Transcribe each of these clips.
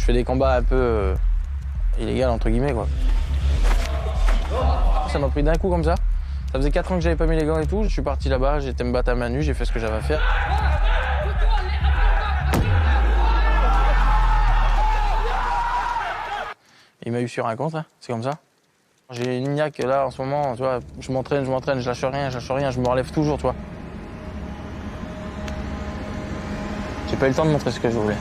fais des combats un peu illégaux, entre guillemets, quoi. Ça m'a pris d'un coup comme ça. Ça faisait 4 ans que j'avais pas mis les gants et tout. Je suis parti là-bas, j'ai été me battre à main nue, j'ai fait ce que j'avais à faire. Il m'a eu sur un compte, hein. C'est comme ça. J'ai une niaque là en ce moment, tu vois, je m'entraîne, je lâche rien, je me relève toujours, tu vois. J'ai pas eu le temps de montrer ce que je voulais.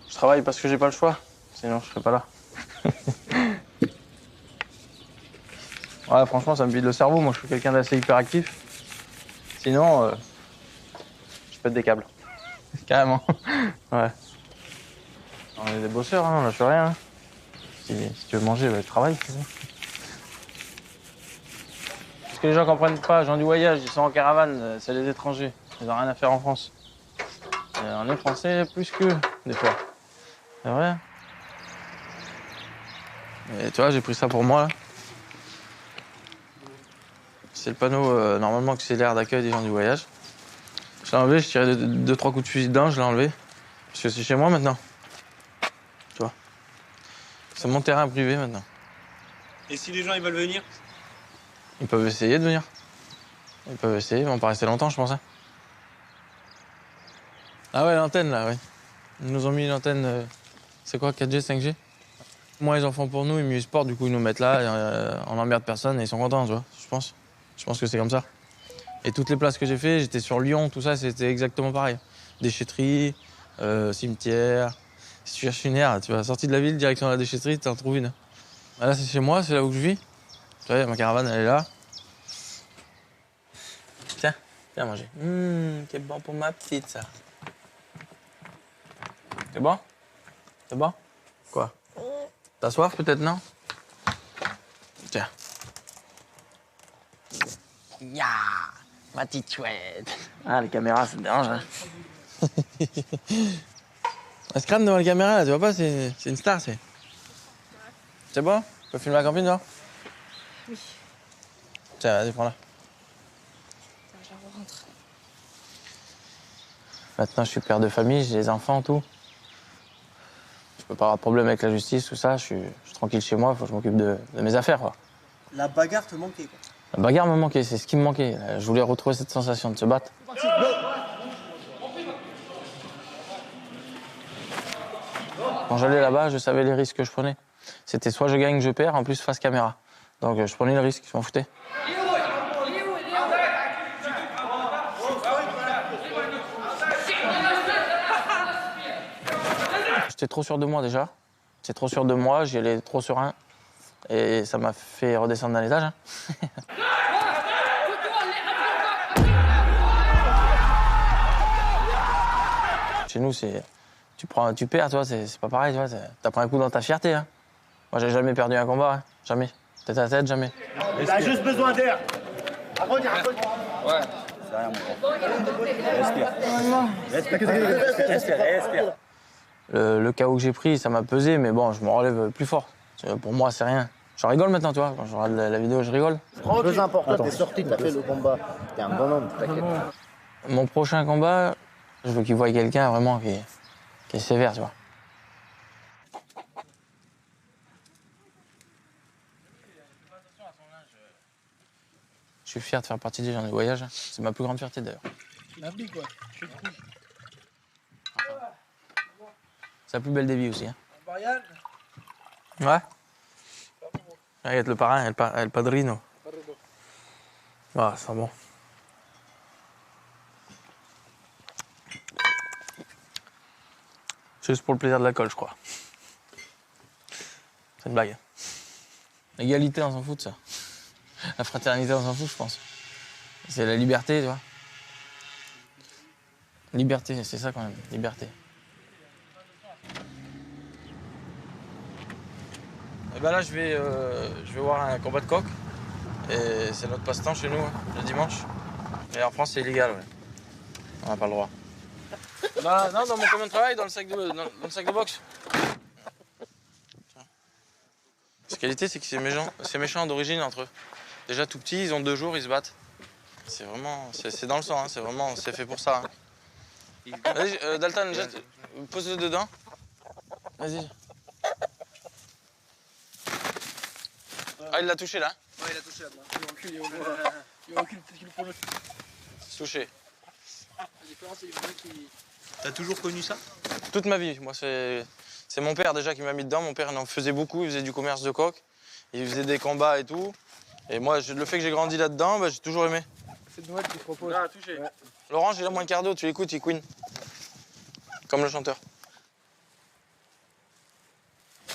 Je travaille parce que j'ai pas le choix, sinon je serais pas là. Ouais, franchement, ça me vide le cerveau. Moi, je suis quelqu'un d'assez hyperactif. Sinon, je pète des câbles. Carrément. Ouais. On est des bosseurs, hein, on lâche rien. Hein. Si tu veux manger, bah, tu travailles. Ce que les gens comprennent pas, les gens du voyage, ils sont en caravane, c'est les étrangers. Ils n'ont rien à faire en France. Et on est français plus qu'eux, des fois. C'est vrai. Et tu vois, j'ai pris ça pour moi, là. C'est le panneau, normalement, que c'est l'aire d'accueil des gens du voyage. Je l'ai enlevé, je tirais 2-3 coups de fusil dedans, je l'ai enlevé. Parce que c'est chez moi maintenant. Tu vois. C'est mon terrain privé maintenant. Et si les gens ils veulent venir? Ils peuvent essayer de venir. Ils peuvent essayer, ils vont pas rester longtemps, je pense. Hein. Ah ouais, l'antenne là, oui. Ils nous ont mis une antenne, c'est quoi, 4G, 5G? Moi, ils en font pour nous, ils me sport, du coup, ils nous mettent là, on n'emmerde personne et ils sont contents, tu vois, je pense. Je pense que c'est comme ça. Et toutes les places que j'ai fait, j'étais sur Lyon, tout ça, c'était exactement pareil. Déchetterie, cimetière. Si tu cherches une aire, tu vas sortir de la ville, direction la déchetterie, tu en trouves une. Ah, là, c'est chez moi, c'est là où je vis. Tu vois, ma caravane, elle est là. Tiens, viens manger. C'est bon pour ma petite, ça. C'est bon? C'est bon? Quoi? T'as soif, peut-être, non? Tiens. Ya, ma petite chouette. Ah, les caméras, ça te dérange, hein? Elle se crame devant la caméra, là, tu vois pas? C'est une star, c'est. C'est bon? Tu peux filmer la campine, là? Oui. Tiens, vas-y, prends-la. Je rentre. Maintenant, je suis père de famille, j'ai des enfants, tout. Je peux pas avoir de problème avec la justice, tout ça. Je suis tranquille chez moi, faut que je m'occupe de mes affaires, quoi. La bagarre te manquait, quoi. La bagarre me manquait, c'est ce qui me manquait. Je voulais retrouver cette sensation de se battre. Quand j'allais là-bas, je savais les risques que je prenais. C'était soit je gagne, je perds, en plus face caméra. Donc je prenais le risque, je m'en foutais. J'étais trop sûr de moi déjà. J'étais trop sûr de moi, j'y allais trop serein. Et ça m'a fait redescendre dans l'étage. Hein. Chez nous, c'est tu perds, tu vois, c'est pas pareil, tu vois. T'as pris un coup dans ta fierté. Hein. Moi, j'ai jamais perdu un combat, hein. Jamais. Tête à tête, jamais. Il a juste besoin d'air. Ouais. C'est rien, mon Respire. Le chaos que j'ai pris, ça m'a pesé, mais bon, je me relève plus fort. Pour moi, c'est rien. Je rigole maintenant, tu vois. Quand je regarde la vidéo, je rigole. Le plus important, t'es sorti, t'as fait le combat. T'es un bonhomme, t'inquiète. Mon prochain combat, je veux qu'il voie quelqu'un vraiment qui est sévère, tu vois. Je suis fier de faire partie des gens du voyage. C'est ma plus grande fierté, d'ailleurs. La vie, quoi. C'est la plus belle des vies aussi. Hein. Marianne. Ouais. Regarde le parrain, el padrino. Ah, c'est bon. C'est juste pour le plaisir de l'alcool, je crois. C'est une blague. L'égalité, on s'en fout de ça. La fraternité, on s'en fout, je pense. C'est la liberté, tu vois. Liberté, c'est ça quand même, liberté. Et ben là, je vais voir un combat de coq. Et c'est notre passe-temps chez nous, hein, le dimanche. Et en France, c'est illégal, ouais. On n'a pas le droit. Non, dans mon commun de travail, dans le sac de boxe. La qualité, c'est que c'est méchant d'origine entre eux. Déjà tout petits, ils ont 2 jours, ils se battent. C'est vraiment, c'est dans le sang, hein, c'est fait pour ça. Hein. Vas-y, Dalton, pose-le dedans. Vas-y. Ah, il l'a touché là. Ouais, il a touché là. Il recule, peut-être qu'il le prolonge. Touché. La différence, c'est qu'il... T'as toujours connu ça? Toute ma vie, moi c'est mon père déjà qui m'a mis dedans. Mon père il en faisait beaucoup, il faisait du commerce de coq, il faisait des combats et tout. Et moi, le fait que j'ai grandi là-dedans, bah, j'ai toujours aimé. C'est Noël qui se propose. Ah, touché. Ouais. L'orange, il a moins de cardio, tu l'écoutes, il queen. Comme le chanteur.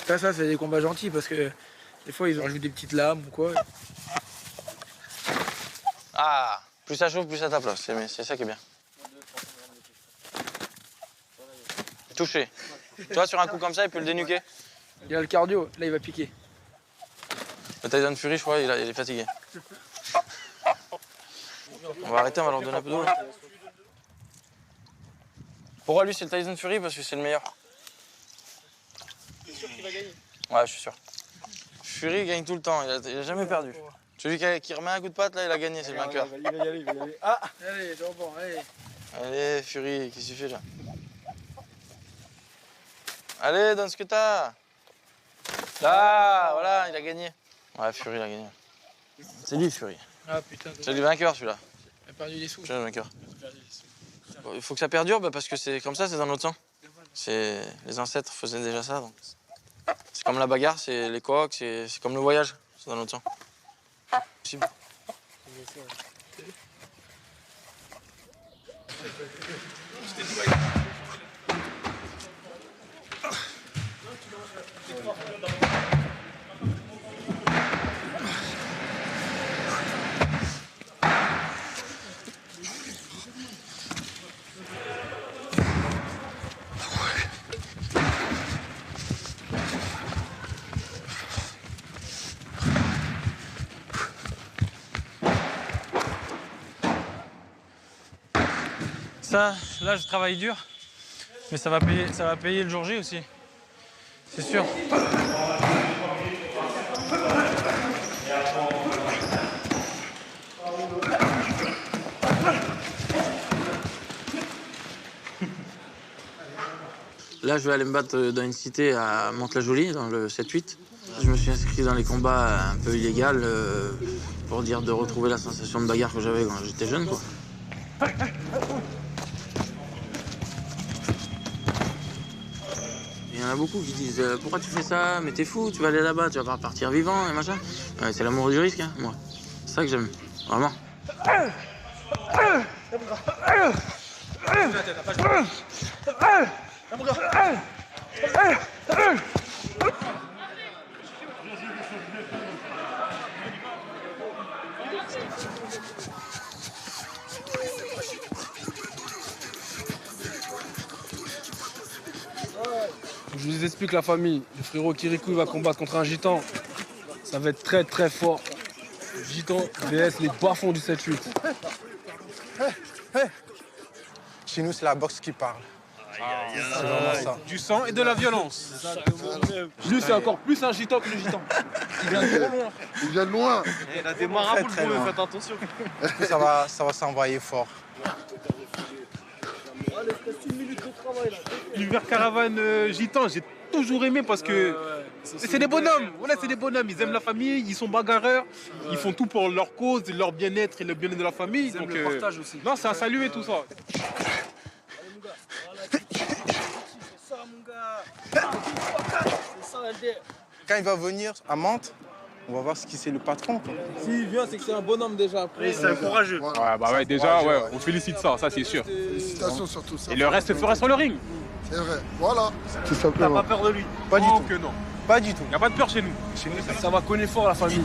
Ça, c'est des combats gentils parce que des fois, ils rajoutent des petites lames ou quoi. Ah, plus ça chauffe, plus ça tape là. C'est ça qui est bien. Touché. Tu vois, sur un coup comme ça, il peut le dénuquer. Il a le cardio, là, il va piquer. Le Tyson Fury, je crois, il est fatigué. On va arrêter, on va leur donner un peu d'eau. Pourquoi lui, c'est le Tyson Fury? Parce que c'est le meilleur. T'es sûr qu'il va gagner? Ouais, je suis sûr. Fury gagne tout le temps, il a jamais perdu. Celui qui remet un coup de patte, là, il a gagné, c'est le vainqueur. Il va y aller, il va y aller. Ah! Allez, bon, allez. Allez, Fury, qu'est-ce que tu fais là? Allez, donne ce que t'as. Là, voilà, il a gagné. Ouais, Fury, il a gagné. C'est lui, Fury. Ah putain. C'est le vainqueur, celui-là. Il a perdu des sous. C'est le vainqueur. Il faut que ça perdure, parce que c'est comme ça, c'est dans notre sang. Les ancêtres faisaient déjà ça. C'est comme la bagarre, c'est les coqs, c'est comme le voyage, c'est dans notre sang. Possible. Ça, là, je travaille dur, mais ça va payer le jour J aussi. C'est sûr. Là, je vais aller me battre dans une cité à Mantes-la-Jolie, dans le 7-8. Je me suis inscrit dans les combats un peu illégaux pour dire de retrouver la sensation de bagarre que j'avais quand j'étais jeune, quoi. Il y en a beaucoup qui disent pourquoi tu fais ça? Mais t'es fou, tu vas aller là-bas, tu vas pas repartir vivant et machin. Ouais, c'est l'amour du risque, hein, moi. C'est ça que j'aime, vraiment. Je vous explique la famille. Le frérot Kirikou va combattre contre un gitan. Ça va être très très fort. Gitan vs les bas-fonds du 7-8. Chez nous, c'est la boxe qui parle. C'est vraiment ça. Du sang et de la violence. Lui, c'est encore plus un gitan que le gitan. Il vient de loin. Il vient de loin. Il a des marabouts, le gros, faites attention. Ça va s'envoyer fort. L'hiver caravane gitan, j'ai toujours aimé parce que c'est des bonhommes. Voilà, c'est des bonhommes. Ils aiment la famille, ils sont bagarreurs, ils font tout pour leur cause, leur bien-être et le bien-être de la famille. Ils aiment le partage aussi. Non, c'est à saluer tout ça. Quand il va venir à Mantes, on va voir ce qui c'est le patron. S'il vient, c'est que c'est un bonhomme déjà. Après, C'est un courageux. Voilà. Ouais, bah ouais, déjà, ouais, on félicite ça c'est sûr. Félicitations sur tout ça. Et le reste fera sur le ring. C'est vrai. Voilà. Tout T'as simplement. pas peur de lui? Pas du Oh tout. que non. Pas du tout. Y a pas de peur chez nous. ça va connaître fort la famille.